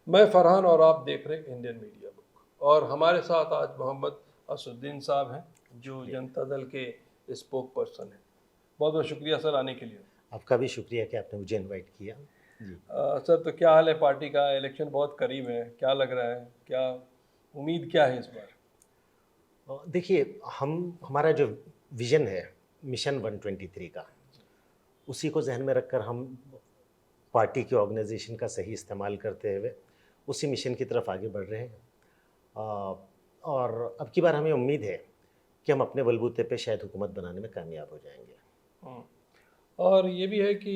मैं फरहान और आप देख रहे हैं इंडियन मीडिया बुक। और हमारे साथ आज मोहम्मद असुद्दीन साहब हैं जो शुक्रिया। जनता दल के स्पोक पर्सन हैं। बहुत बहुत शुक्रिया सर आने के लिए। आपका भी शुक्रिया कि आपने मुझे इनवाइट किया। जी। सर, तो क्या हाल है पार्टी का? इलेक्शन बहुत करीब है, क्या लग रहा है, क्या उम्मीद क्या है इस बार? देखिए, हमारा जो विज़न है मिशन 123 का, उसी को जहन में रखकर हम पार्टी के ऑर्गेनाइजेशन का सही इस्तेमाल करते हुए उसी मिशन की तरफ आगे बढ़ रहे हैं। अ, और अब की बार हमें उम्मीद है कि हम अपने बलबूते पे शायद हुकूमत बनाने में कामयाब हो जाएंगे। हम्म, और ये भी है कि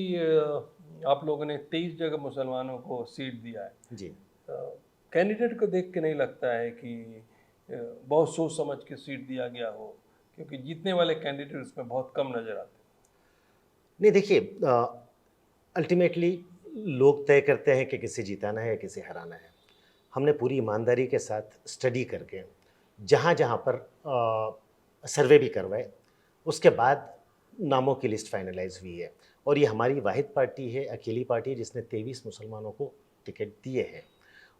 आप लोगों ने 23 जगह मुसलमानों को सीट दिया है। जी। कैंडिडेट को देख के नहीं लगता है कि बहुत सोच समझ के सीट दिया गया हो, क्योंकि जीतने वाले कैंडिडेट उसमें बहुत कम नज़र आते नहीं, देखिए, अल्टीमेटली लोग तय करते हैं कि किसे जिताना है या किसे हराना है। हमने पूरी ईमानदारी के साथ स्टडी करके जहाँ जहाँ पर सर्वे भी करवाए, उसके बाद नामों की लिस्ट फाइनलाइज हुई है। और ये हमारी वाहिद पार्टी है, अकेली पार्टी है जिसने 23 मुसलमानों को टिकट दिए हैं।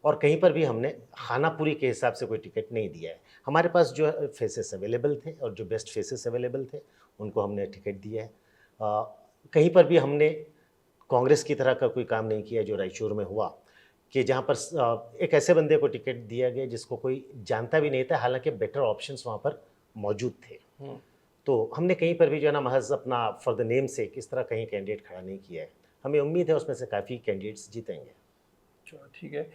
और कहीं पर भी हमने खानापुरी के हिसाब से कोई टिकट नहीं दिया है। हमारे पास जो फेसेस अवेलेबल थे और जो बेस्ट फेसेस अवेलेबल थे उनको हमने टिकट दिया है। कहीं पर भी हमने कांग्रेस की तरह का कोई काम नहीं किया जो रायचूर में हुआ, कि जहाँ पर एक ऐसे बंदे को टिकट दिया गया जिसको कोई जानता भी नहीं था, हालांकि बेटर ऑप्शंस वहाँ पर मौजूद थे। हैं। तो हमने कहीं पर भी जो है ना महज अपना फॉर द नेम से किस तरह कहीं कैंडिडेट खड़ा नहीं किया है। हमें उम्मीद है उसमें से काफ़ी कैंडिडेट्स जीतेंगे। चलो ठीक है।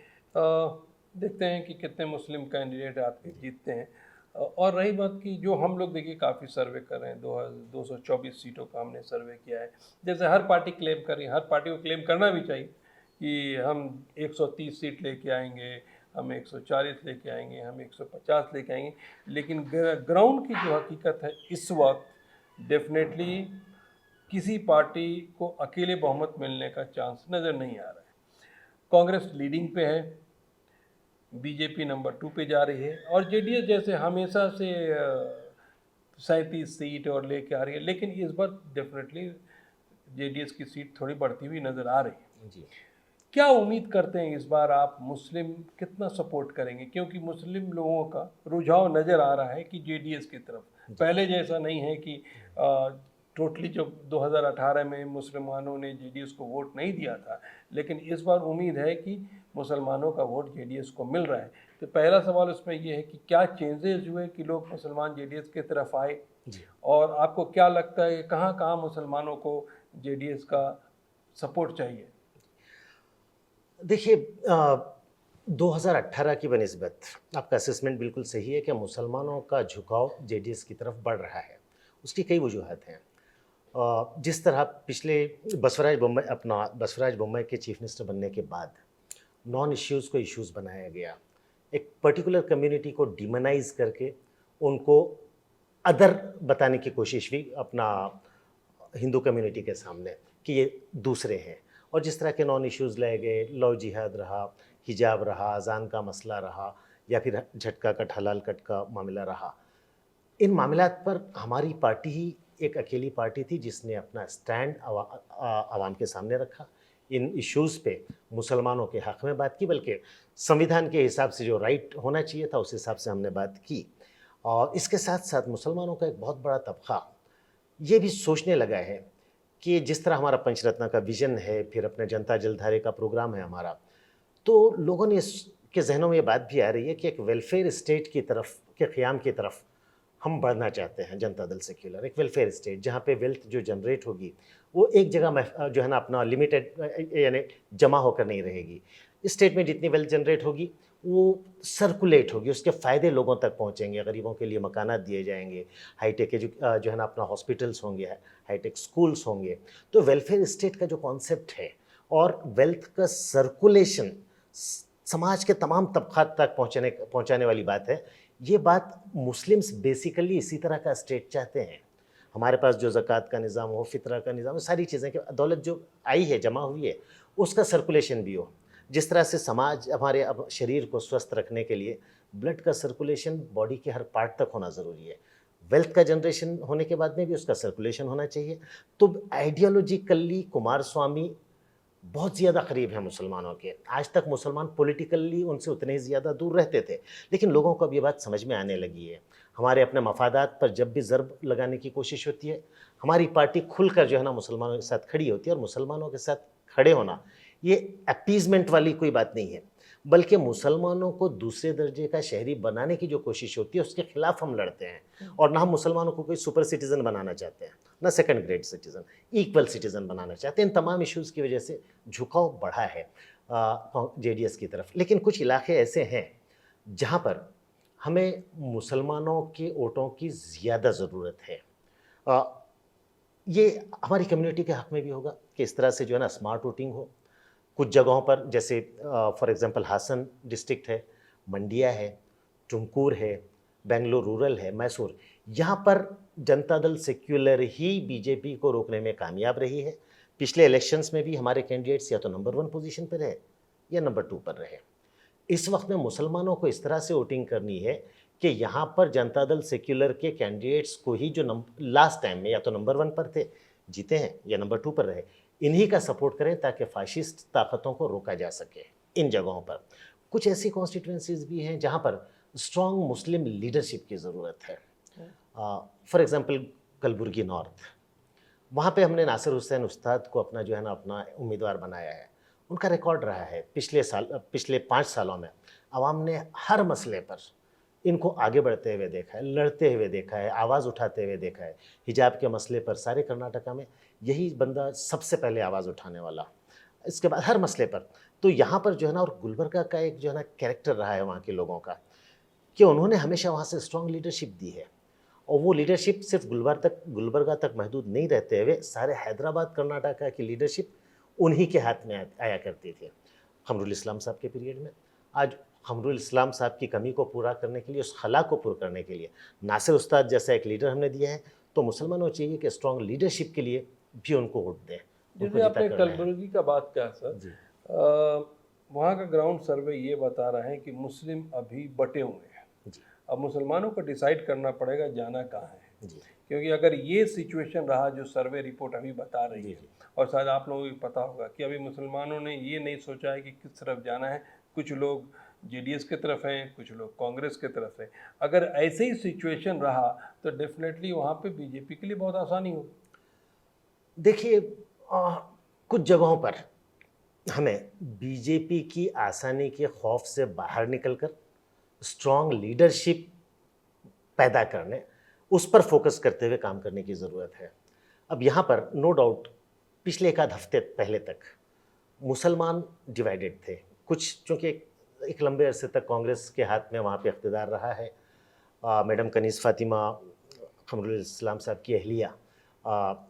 देखते हैं कि कितने मुस्लिम कैंडिडेट आपके जीतते हैं। और रही बात की, जो हम लोग देखिए काफ़ी सर्वे कर रहे हैं, 224 सीटों का हमने सर्वे किया है। जैसे हर पार्टी क्लेम कर रही है, हर पार्टी को क्लेम करना भी चाहिए कि हम 130 सीट लेके आएंगे, हम 140 लेके आएंगे, हम 150 लेके आएंगे। लेकिन ग्राउंड की जो हकीकत है इस वक्त, डेफिनेटली किसी पार्टी को अकेले बहुमत मिलने का चांस नज़र नहीं आ रहा है। कांग्रेस लीडिंग पे है, बीजेपी नंबर 2 पे जा रही है, और जेडीएस जैसे हमेशा से 37 सीट और लेके आ रही है। लेकिन इस बार डेफिनेटली जेडीएस की सीट थोड़ी बढ़ती हुई नज़र आ रही है। जी। क्या उम्मीद करते हैं इस बार आप, मुस्लिम कितना सपोर्ट करेंगे? क्योंकि मुस्लिम लोगों का रुझाव नज़र आ रहा है कि जेडीएस की तरफ। जी। पहले जैसा नहीं है कि टोटली जब 2018 में मुसलमानों ने जेडीएस को वोट नहीं दिया था, लेकिन इस बार उम्मीद है कि मुसलमानों का वोट जेडीएस को मिल रहा है। तो पहला सवाल उसमें ये है कि क्या चेंजेस हुए कि लोग मुसलमान जेडीएस की तरफ आए, जी। और आपको क्या लगता है कहाँ कहाँ मुसलमानों को जेडीएस का सपोर्ट चाहिए? देखिए, 2018 की बनिस्बत आपका असेसमेंट बिल्कुल सही है कि मुसलमानों का झुकाव जेडीएस की तरफ बढ़ रहा है। उसकी कई वजूहत हैं। जिस तरह पिछले बसवराज बोम्मई के चीफ मिनिस्टर बनने के बाद नॉन इश्यूज़ को इश्यूज़ बनाया गया, एक पर्टिकुलर कम्युनिटी को डिमोनाइज करके उनको अदर बताने की कोशिश हुई अपना हिंदू कम्युनिटी के सामने कि ये दूसरे हैं। और जिस तरह के नॉन इश्यूज़ लाए गए, लव जिहाद रहा, हिजाब रहा, अजान का मसला रहा, या फिर झटका कट हलाल कट का मामला रहा, इन मामलात पर हमारी पार्टी ही एक अकेली पार्टी थी जिसने अपना स्टैंड आवाम के सामने रखा। इन इश्यूज़ पे मुसलमानों के हक़ में बात की, बल्कि संविधान के हिसाब से जो राइट होना चाहिए था उस हिसाब से हमने बात की। और इसके साथ साथ मुसलमानों का एक बहुत बड़ा तबक़ा ये भी सोचने लगा है कि जिस तरह हमारा पंचरत्न का विज़न है, फिर अपने जनता जलधारे का प्रोग्राम है हमारा, तो लोगों ने के जहनों में ये बात भी आ रही है कि एक वेलफेयर स्टेट की तरफ के क़याम की तरफ हम बढ़ना चाहते हैं। जनता दल सेक्युलर एक वेलफेयर स्टेट जहाँ पे वेल्थ जो जनरेट होगी वो एक जगह जो है ना अपना लिमिटेड यानी जमा होकर नहीं रहेगी। स्टेट में जितनी वेल्थ जनरेट होगी वो सर्कुलेट होगी, उसके फ़ायदे लोगों तक पहुँचेंगे। गरीबों के लिए मकानात दिए जाएंगे, हाईटेक जो है ना अपना हॉस्पिटल्स होंगे, हाईटेक स्कूल्स होंगे। तो वेलफेयर स्टेट का जो कॉन्सेप्ट है और वेल्थ का सर्कुलेशन समाज के तमाम तबक़ात तक पहुँचाने वाली बात है। ये बात मुस्लिम्स बेसिकली इसी तरह का स्टेट चाहते हैं। हमारे पास जो ज़कात का निज़ाम हो, फ़ितरा का निज़ाम हो, सारी चीज़ें कि दौलत जो आई है, जमा हुई है, उसका सर्कुलेशन भी हो। जिस तरह से समाज हमारे अब शरीर को स्वस्थ रखने के लिए ब्लड का सर्कुलेशन बॉडी के हर पार्ट तक होना ज़रूरी है। वेल्थ का जनरेशन होने के बाद में भी उसका सर्कुलेशन होना चाहिए। तो आइडियोलॉजिकली कुमारस्वामी बहुत ज़्यादा करीब हैं मुसलमानों के। आज तक मुसलमान पॉलिटिकली उनसे उतने ही ज़्यादा दूर रहते थे, लेकिन लोगों को अब ये बात समझ में आने लगी है। हमारे अपने मफादात पर जब भी ज़र्ब लगाने की कोशिश होती है, हमारी पार्टी खुलकर जो है ना मुसलमानों के साथ खड़ी होती है, और मुसलमानों के साथ खड़े होना ये अपीज़मेंट वाली कोई बात नहीं है, बल्कि मुसलमानों को दूसरे दर्जे का शहरी बनाने की जो कोशिश होती है उसके खिलाफ हम लड़ते हैं। और ना हम मुसलमानों को कोई सुपर सिटीज़न बनाना चाहते हैं, ना second grade citizen, equal citizen बनाना चाहते हैं। इन तमाम इश्यूज़ की वजह से झुकाव बढ़ा है जेडीएस की तरफ। लेकिन कुछ इलाके ऐसे हैं जहाँ पर हमें मुसलमानों के वोटों की ज़्यादा ज़रूरत है। अ, ये हमारी कम्युनिटी के हक़ में भी होगा कि इस तरह से जो है ना स्मार्ट वोटिंग हो। कुछ जगहों पर जैसे फॉर एग्जांपल हासन डिस्ट्रिक्ट है, मंडिया है, टुमकुर है, बेंगलुरु रूरल है, मैसूर, यहाँ पर जनता दल सेक्युलर ही बीजेपी को रोकने में कामयाब रही है। पिछले इलेक्शंस में भी हमारे कैंडिडेट्स या तो नंबर 1 पोजीशन पर रहे या नंबर 2 पर रहे। इस वक्त में मुसलमानों को इस तरह से वोटिंग करनी है कि यहाँ पर जनता दल सेक्युलर के कैंडिडेट्स को ही जो लास्ट टाइम में या तो नंबर 1 पर थे, जीते हैं, या नंबर 2 पर रहे, इन्हीं का सपोर्ट करें ताकि फाशिस्ट ताकतों को रोका जा सके। इन जगहों पर कुछ ऐसी कॉन्स्टिट्यूंसीज भी हैं जहाँ पर स्ट्रॉन्ग मुस्लिम लीडरशिप की ज़रूरत है। फॉर एग्जांपल कलबुर्गी नॉर्थ, वहाँ पे हमने नासिर हुसैन उस्ताद को अपना जो है ना अपना उम्मीदवार बनाया है। उनका रिकॉर्ड रहा है पिछले 5 सालों में आवाम ने हर मसले पर इनको आगे बढ़ते हुए देखा है, लड़ते हुए देखा है, आवाज़ उठाते हुए देखा है। हिजाब के मसले पर सारे कर्नाटका में यही बंदा सबसे पहले आवाज़ उठाने वाला, इसके बाद हर मसले पर। तो यहाँ पर जो है ना, और गुलबर्गा का एक जो है ना कैरेक्टर रहा है वहाँ के लोगों का कि उन्होंने हमेशा वहाँ से स्ट्रॉन्ग लीडरशिप दी है, और वो लीडरशिप सिर्फ गुलबर्गा तक महदूद नहीं रहते हुए सारे हैदराबाद कर्नाटका की लीडरशिप उन्हीं के हाथ में आया करती थी। खमरुल इस्लाम साहब के पीरियड में आज खमरुल इस्लाम साहब की कमी को पूरा करने के लिए, उस खला को पूरा करने के लिए नासिर उस्ताद जैसा एक लीडर हमने दिया है। तो मुसलमानों चाहिए कि स्ट्रॉन्ग लीडरशिप के लिए भी उनको वोट दें। जैसे आपने कलबुर्गी का बात किया सर, वहाँ का ग्राउंड सर्वे ये बता रहा है कि मुस्लिम अभी बटे हुए हैं। अब मुसलमानों को डिसाइड करना पड़ेगा जाना कहाँ है, क्योंकि अगर ये सिचुएशन रहा जो सर्वे रिपोर्ट अभी बता रही है, और शायद आप लोगों को पता होगा कि अभी मुसलमानों ने ये नहीं सोचा है कि किस तरफ जाना है। कुछ लोग जेडीएस की तरफ हैं, कुछ लोग कांग्रेस की तरफ हैं। अगर ऐसे ही सिचुएशन रहा तो डेफिनेटली वहाँ पे बीजेपी के लिए बहुत आसानी होगी। देखिए, कुछ जगहों पर हमें बीजेपी की आसानी के खौफ से बाहर निकलकर स्ट्रॉन्ग लीडरशिप पैदा करने, उस पर फोकस करते हुए काम करने की ज़रूरत है। अब यहाँ पर नो डाउट पिछले एक आध हफ्ते पहले तक मुसलमान डिवाइडेड थे। कुछ चूँकि एक लंबे अरसे तक कांग्रेस के हाथ में वहाँ पे इख्तिदार रहा है। मैडम कनीज़ फ़ातिमा खमरुल इस्लाम साहब की अहलिया,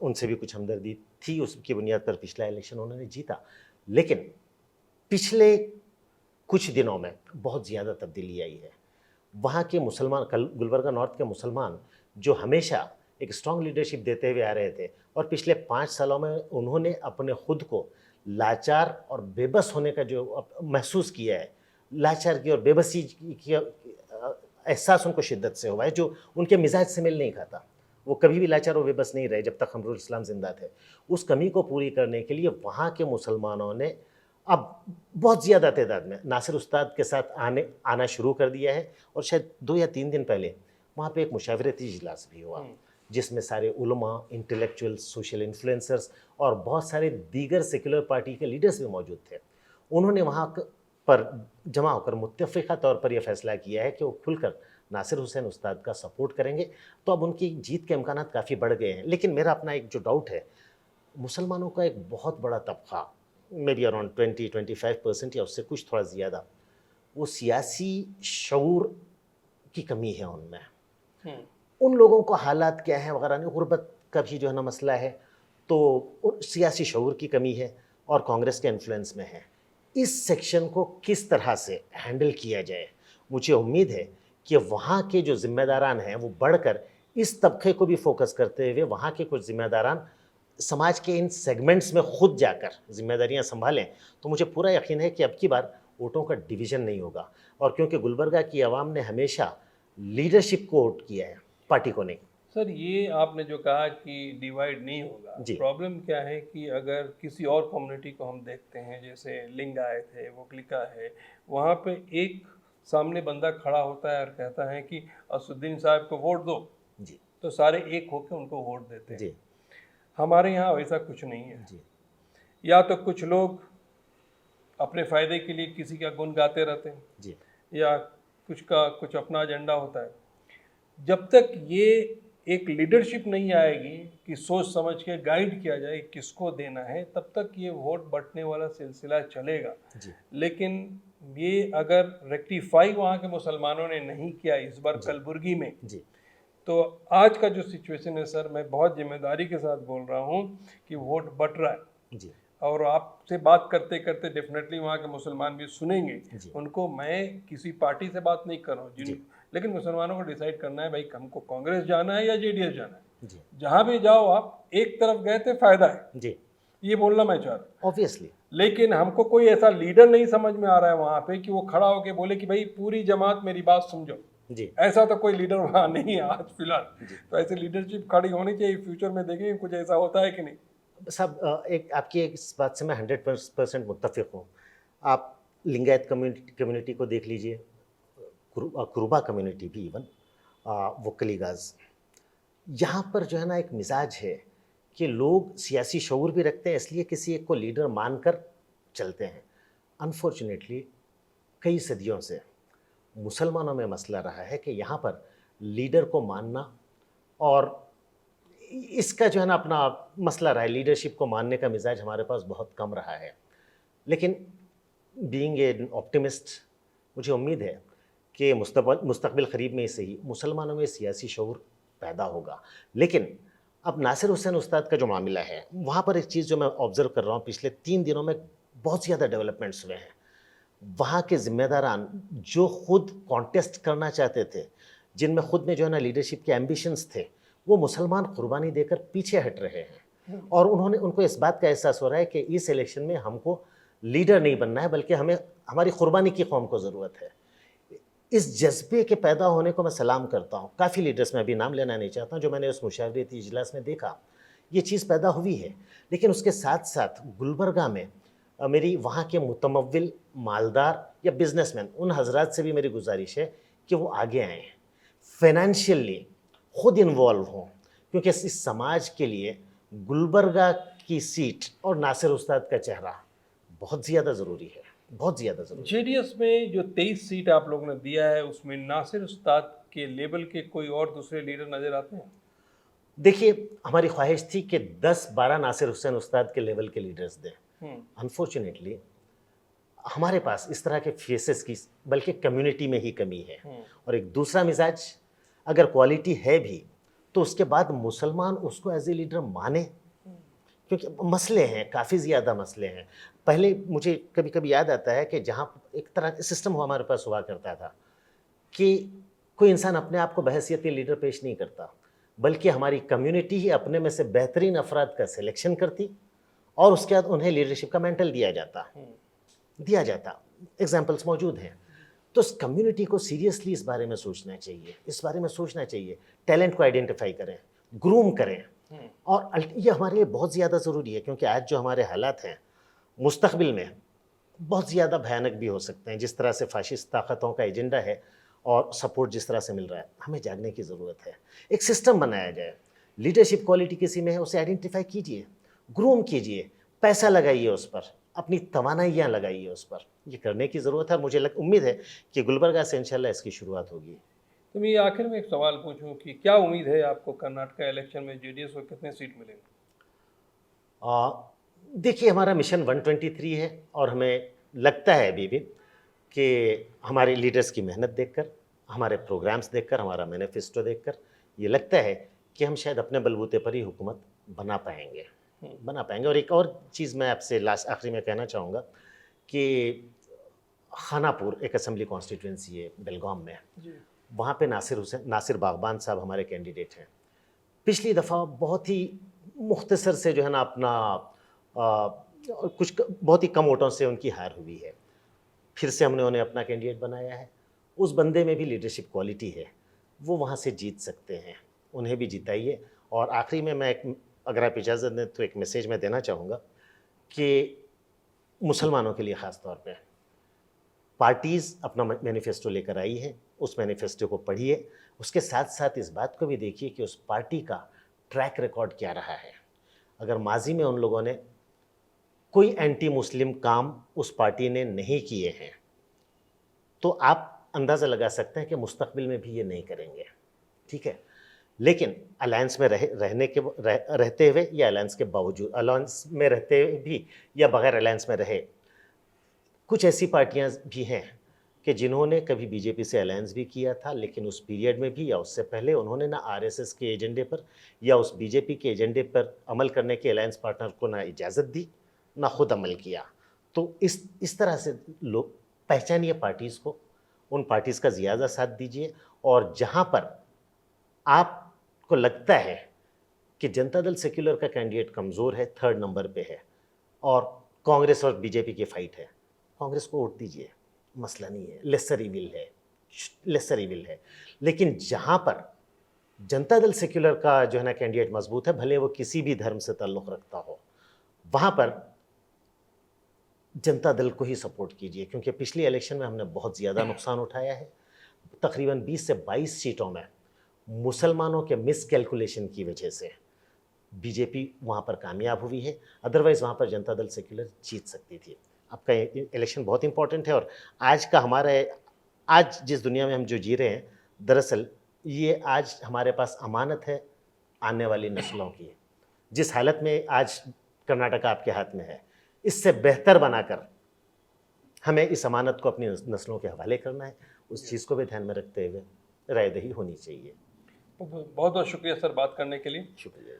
उनसे भी कुछ हमदर्दी थी, उसकी बुनियाद पर पिछला इलेक्शन उन्होंने जीता। लेकिन पिछले कुछ दिनों में बहुत ज़्यादा तब्दीली आई है। वहाँ के मुसलमान, गुलबर्गा नॉर्थ के मुसलमान जो हमेशा एक स्ट्रॉन्ग लीडरशिप देते हुए आ रहे थे, और पिछले 5 सालों में उन्होंने अपने खुद को लाचार और बेबस होने का जो महसूस किया है, लाचार की और बेबसी की एहसास उनको शिद्दत से हुआ है, जो उनके मिजाज से मेल नहीं खाता। वो कभी भी लाचार और बेबस नहीं रहे जब तक खमरुल इस्लाम जिंदा थे। उस कमी को पूरी करने के लिए वहाँ के मुसलमानों ने अब बहुत ज़्यादा तादाद में नासिर उस्ताद के साथ आना शुरू कर दिया है। और शायद 2 या 3 दिन पहले वहाँ पे एक मुशावरती इजलास भी हुआ, जिसमें सारे उलमा, इंटेलेक्चुअल्स, सोशल इन्फ्लुएंसर्स और बहुत सारे दीगर सेक्युलर पार्टी के लीडर्स भी मौजूद थे। उन्होंने वहाँ पर जमा होकर मुत्तफ़िक़ा तौर पर यह फ़ैसला किया है कि वो खुलकर नासिर हुसैन उस्ताद का सपोर्ट करेंगे। तो अब उनकी जीत के इम्कान काफ़ी बढ़ गए हैं। लेकिन मेरा अपना एक जो डाउट है, मुसलमानों का एक बहुत बड़ा तबका, मेबी अराउंड 20-25% या उससे कुछ थोड़ा ज़्यादा, वो सियासी शऊर की कमी है उनमें। उन लोगों को हालात क्या हैं वगैरह नहीं, गुर्बत का भी जो है ना मसला है, तो सियासी शऊर की कमी है और कांग्रेस के इन्फ्लुएंस में है। इस सेक्शन को किस तरह से हैंडल किया जाए, मुझे उम्मीद है कि वहाँ के जो ज़िम्मेदारान हैं वो बढ़कर इस तबके को भी फोकस करते हुए वहाँ के कुछ ज़िम्मेदारान समाज के इन सेगमेंट्स में खुद जाकर जिम्मेदारियां संभालें। तो मुझे पूरा यकीन है कि अब की बार वोटों का डिवीज़न नहीं होगा। और क्योंकि गुलबर्गा की आवाम ने हमेशा लीडरशिप को वोट किया है, पार्टी को नहीं, सर ये आपने जो कहा कि डिवाइड नहीं होगा, जी प्रॉब्लम क्या है कि अगर किसी और कम्युनिटी को हम देखते हैं, जैसे लिंगायत है, वोकलिका है, वहाँ पे एक सामने बंदा खड़ा होता है और कहता है कि असुद्दीन साहब को वोट दो, जी तो सारे एक होकर उनको वोट देते हैं। जी हमारे यहाँ वैसा कुछ नहीं है। जी या तो कुछ लोग अपने फ़ायदे के लिए किसी का गुण गाते रहते हैं, जी या कुछ का कुछ अपना एजेंडा होता है। जब तक ये एक लीडरशिप नहीं आएगी कि सोच समझ के गाइड किया जाए किसको देना है, तब तक ये वोट बंटने वाला सिलसिला चलेगा। जी लेकिन ये अगर रेक्टिफाई वहाँ के मुसलमानों ने नहीं किया इस बार जी कलबुर्गी में, जी तो आज का जो सिचुएशन है सर, मैं बहुत जिम्मेदारी के साथ बोल रहा हूँ कि वोट बट रहा है। जी और आपसे बात करते करते डेफिनेटली वहाँ के मुसलमान भी सुनेंगे। जी उनको मैं किसी पार्टी से बात नहीं कर रहा हूँ जी लेकिन मुसलमानों को डिसाइड करना है भाई हमको कांग्रेस जाना है या जेडीएस जाना है। जी जहाँ भी जाओ आप एक तरफ गए थे फायदा है, जी ये बोलना मैं चाह रहा हूँ। ऑब्वियसली लेकिन हमको कोई ऐसा लीडर नहीं समझ में आ रहा है वहाँ पे कि वो खड़ा होके बोले कि भाई पूरी जमात मेरी बात समझो। जी ऐसा तो कोई लीडर वहाँ नहीं है आज फिलहाल। जी तो ऐसी लीडरशिप खड़ी होनी चाहिए। फ्यूचर में देखेंगे कुछ ऐसा होता है कि नहीं। साहब एक आपकी इस बात से मैं 100% मुत्तफिक हूँ। आप लिंगायत कम्युनिटी को देख लीजिए, कुरुबा कम्युनिटी भी इवन, वोकलीगाज, यहाँ पर जो है ना एक मिजाज है कि लोग सियासी शऊर भी रखते हैं, इसलिए किसी एक को लीडर मानकर चलते हैं। अनफॉर्चुनेटली कई सदियों से मुसलमानों में मसला रहा है कि यहाँ पर लीडर को मानना, और इसका जो है ना अपना मसला रहा है, लीडरशिप को मानने का मिजाज हमारे पास बहुत कम रहा है। लेकिन बीइंग एन ऑप्टिमिस्ट, मुझे उम्मीद है कि मुस्तकबिल करीब में ही सही मुसलमानों में सियासी शऊर पैदा होगा। लेकिन अब नासिर हुसैन उस्ताद का जो मामला है, वहाँ पर एक चीज़ जो मैं ऑब्ज़र्व कर रहा हूँ, पिछले 3 दिनों में बहुत ज़्यादा डेवलपमेंट्स हुए हैं। वहाँ के ज़िम्मेदारान जो खुद कॉन्टेस्ट करना चाहते थे, जिनमें खुद में जो है ना लीडरशिप के एम्बिशंस थे, वो मुसलमान कुर्बानी देकर पीछे हट रहे हैं। और उनको इस बात का एहसास हो रहा है कि इस इलेक्शन में हमको लीडर नहीं बनना है, बल्कि हमें हमारी कुर्बानी की कौम को ज़रूरत है। इस जज्बे के पैदा होने को मैं सलाम करता हूँ। काफ़ी लीडर्स, मैं अभी नाम लेना नहीं चाहता हूँ, जो मैंने उस मुशावरती इजलास में देखा, ये चीज़ पैदा हुई है। लेकिन उसके साथ साथ गुलबर्गा में मेरी वहाँ के मुतमव्विल, मालदार या बिजनेसमैन, उन हजरात से भी मेरी गुजारिश है कि वो आगे आएँ, फाइनेंशियली खुद इन्वॉल्व हों, क्योंकि इस समाज के लिए गुलबर्गा की सीट और नासिर उस्ताद का चेहरा बहुत ज़्यादा ज़रूरी है, बहुत ज़्यादा ज़रूरी है। जेडीएस में जो 23 सीट आप लोगों ने दिया है, उसमें नासिर उस्ताद के लेवल के कोई और दूसरे लीडर नज़र आते हैं? देखिए, हमारी ख्वाहिश थी कि 10-12 नासिर हुसैन उस्ताद के लेवल के लीडर्स दें। अनफॉर्चुनेटली हमारे पास इस तरह के फेसेस की बल्कि कम्युनिटी में ही कमी है। और एक दूसरा मिजाज, अगर क्वालिटी है भी तो उसके बाद मुसलमान उसको एज ए लीडर माने, क्योंकि मसले हैं, काफ़ी ज़्यादा मसले हैं। पहले मुझे कभी कभी याद आता है कि जहाँ एक तरह का सिस्टम हमारे पास हुआ करता था कि कोई इंसान अपने आप को बहैसियत लीडर पेश नहीं करता, बल्कि हमारी कम्युनिटी ही अपने में से बेहतरीन अफराद का सिलेक्शन करती और उसके बाद उन्हें लीडरशिप का मेंटल दिया जाता। एग्जाम्पल्स मौजूद हैं। तो इस कम्युनिटी को सीरियसली इस बारे में सोचना चाहिए, टैलेंट को आइडेंटिफाई करें, ग्रूम करें। और ये हमारे लिए बहुत ज़्यादा ज़रूरी है, क्योंकि आज जो हमारे हालात हैं मुस्तकबिल में बहुत ज़्यादा भयानक भी हो सकते हैं। जिस तरह से फाशिस्ट ताकतों का एजेंडा है और सपोर्ट जिस तरह से मिल रहा है, हमें जागने की ज़रूरत है। एक सिस्टम बनाया जाए, लीडरशिप क्वालिटी किसी में है उसे आइडेंटिफाई कीजिए, ग्रूम कीजिए, पैसा लगाइए उस पर, अपनी तवानाइयाँ लगाइए उस पर। ये करने की ज़रूरत है। मुझे उम्मीद है कि गुलबर्गा से इंशाल्लाह इसकी शुरुआत होगी। तो मैं आखिर में एक सवाल पूछूं कि क्या उम्मीद है आपको कर्नाटका इलेक्शन में जेडीएस को कितने सीट मिलेंगे? देखिए, हमारा मिशन 123 है और हमें लगता है अभी भी कि हमारे लीडर्स की मेहनत देखकर, हमारे प्रोग्राम्स देखकर, हमारा मैनिफेस्टो देखकर ये लगता है कि हम शायद अपने बलबूते पर ही हुकूमत बना पाएंगे। और एक और चीज़ मैं आपसे आखिरी में कहना चाहूँगा कि खानापुर एक असेंबली कॉन्स्टिट्यूंसी है बेलगाम में, वहाँ पे नासिर बागबान साहब हमारे कैंडिडेट हैं। पिछली दफ़ा बहुत ही मुख्तसर से जो है ना अपना बहुत ही कम वोटों से उनकी हार हुई है। फिर से हमने उन्हें अपना कैंडिडेट बनाया है। उस बंदे में भी लीडरशिप क्वालिटी है, वो वहाँ से जीत सकते हैं। उन्हें भी जिताइए। और आखिरी में मैं अगर आप इजाज़त दें तो एक मैसेज मैं देना चाहूँगा कि मुसलमानों के लिए ख़ास तौर पे पार्टीज़ अपना मैनिफेस्टो लेकर आई हैं, उस मैनिफेस्टो को पढ़िए, उसके साथ साथ इस बात को भी देखिए कि उस पार्टी का ट्रैक रिकॉर्ड क्या रहा है। अगर माजी में उन लोगों ने कोई एंटी मुस्लिम काम उस पार्टी ने नहीं किए हैं, तो आप अंदाज़ा लगा सकते हैं कि मुस्तकबिल में भी ये नहीं करेंगे, ठीक है। लेकिन अलायंस में रहते हुए या अलायंस के बावजूद, अलायंस में रहते हुए भी या बगैर अलायंस में रहे, कुछ ऐसी पार्टियां भी हैं कि जिन्होंने कभी बीजेपी से अलायंस भी किया था, लेकिन उस पीरियड में भी या उससे पहले उन्होंने ना आरएसएस के एजेंडे पर या उस बीजेपी के एजेंडे पर अमल करने के अलायंस पार्टनर को ना इजाज़त दी, ना खुद अमल किया। तो इस तरह से लोग पहचानिए पार्टीज़ को, उन पार्टीज़ का ज़्यादा साथ दीजिए, और जहाँ पर आपको लगता है कि जनता दल सेक्युलर का कैंडिडेट कमज़ोर है, 3rd नंबर पे है, और कांग्रेस और बीजेपी की फ़ाइट है, कांग्रेस को वोट दीजिए, मसला नहीं है, लेसर इविल है। लेकिन जहाँ पर जनता दल सेक्युलर का जो है ना कैंडिडेट मजबूत है, भले वो किसी भी धर्म से ताल्लुक़ रखता हो, वहाँ पर जनता दल को ही सपोर्ट कीजिए, क्योंकि पिछली इलेक्शन में हमने बहुत ज़्यादा नुकसान उठाया है। तकरीबन 20 से 22 सीटों में मुसलमानों के मिसकैलकुलेशन की वजह से बीजेपी वहाँ पर कामयाब हुई है, अदरवाइज़ वहाँ पर जनता दल सेक्युलर जीत सकती थी। आपका इलेक्शन बहुत इंपॉर्टेंट है, और आज जिस दुनिया में हम जो जी रहे हैं, दरअसल ये आज हमारे पास अमानत है आने वाली नस्लों की। जिस हालत में आज कर्नाटका आपके हाथ में है, इससे बेहतर बनाकर हमें इस अमानत को अपनी नस्लों के हवाले करना है। उस चीज़ को भी ध्यान में रखते हुए रायदही होनी चाहिए। बहुत बहुत शुक्रिया सर बात करने के लिए। शुक्रिया।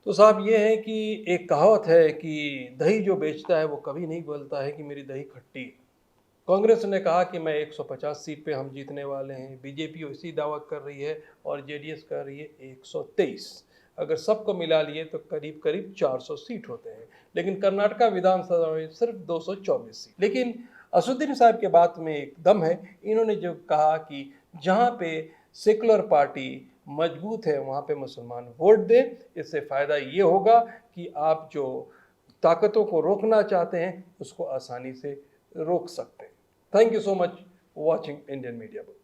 तो साहब ये है कि एक कहावत है कि दही जो बेचता है वो कभी नहीं बोलता है कि मेरी दही खट्टी है। कांग्रेस ने कहा कि मैं 150 सीट पे हम जीतने वाले हैं, बीजेपी इसी दावा कर रही है, और जेडीएस कर रही है 123। अगर सबको मिला लिए तो करीब करीब 400 सीट होते हैं, लेकिन कर्नाटका विधानसभा में सिर्फ 224 सीट। लेकिन असुद्दीन साहब के बात में एक दम है, इन्होंने जो कहा कि जहाँ पे सेकुलर पार्टी मजबूत है वहाँ पे मुसलमान वोट दें। इससे फ़ायदा ये होगा कि आप जो ताकतों को रोकना चाहते हैं उसको आसानी से रोक सकते हैं। Thank you so much for watching Indian Media Book.